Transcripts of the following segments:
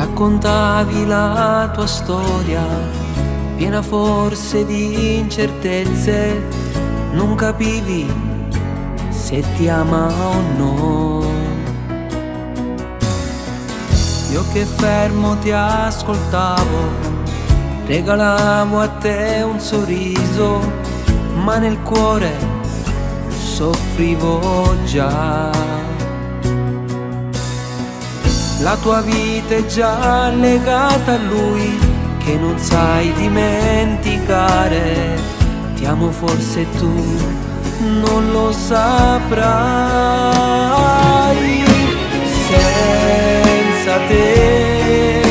Raccontavi la tua storia, piena forse di incertezze, non capivi se ti ama o no. Io che fermo ti ascoltavo, regalavo a te un sorriso, ma nel cuore soffrivo già. La tua vita è già legata a lui, che non sai dimenticare. Ti amo forse tu non lo saprai. Senza te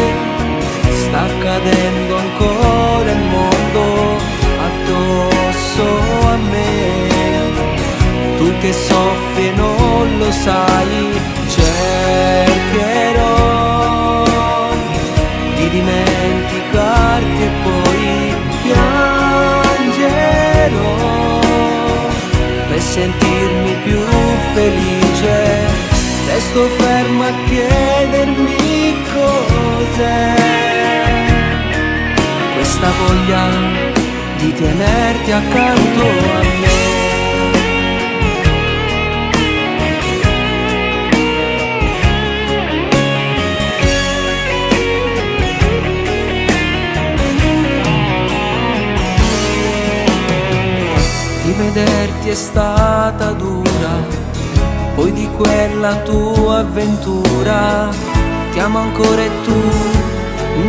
sta cadendo ancora il mondo addosso a me. Tu che soffri e non lo sai, cercherò di dimenticarti e poi piangerò per sentirmi più felice. Resto ferma a chiedermi cos'è questa voglia di tenerti accanto a me. Di vederti è stata dura, poi di quella tua avventura ti amo ancora e tu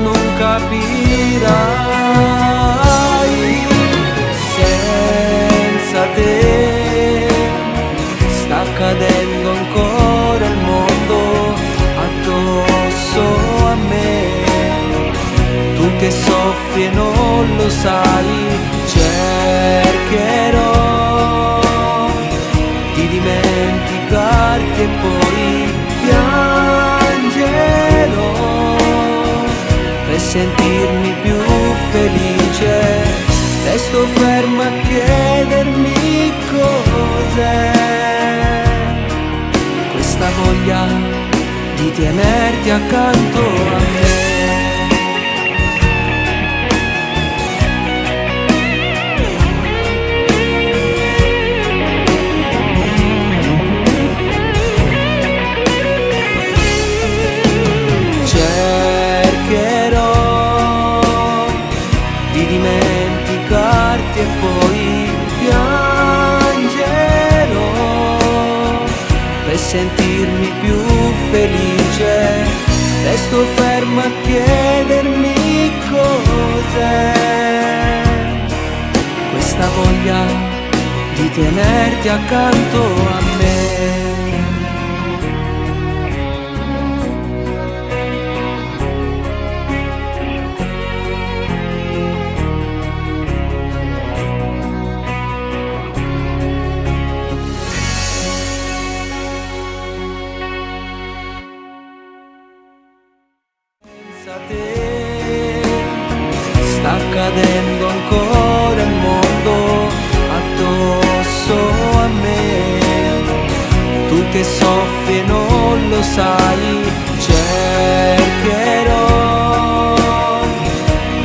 non capirai. Senza te sta cadendo ancora il mondo addosso a me. Tu che soffri e non lo sai, cercherò di dimenticarti e poi piangerò per sentirmi più felice. Resto ferma a chiedermi cos'è questa voglia di tenerti accanto a me. Dimenticarti e poi piangerò per sentirmi più felice. Resto ferma a chiedermi cos'è questa voglia di tenerti accanto a me. Sta cadendo ancora il mondo addosso a me. Tu che soffri e non lo sai, cercherò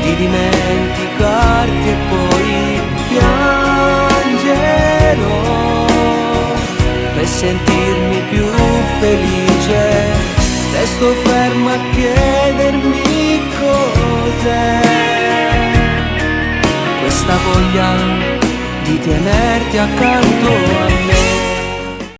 di dimenticarti e poi piangerò per sentirmi più felice. Resto ferma a chiedermi cos'è questa voglia di tenerti accanto a me.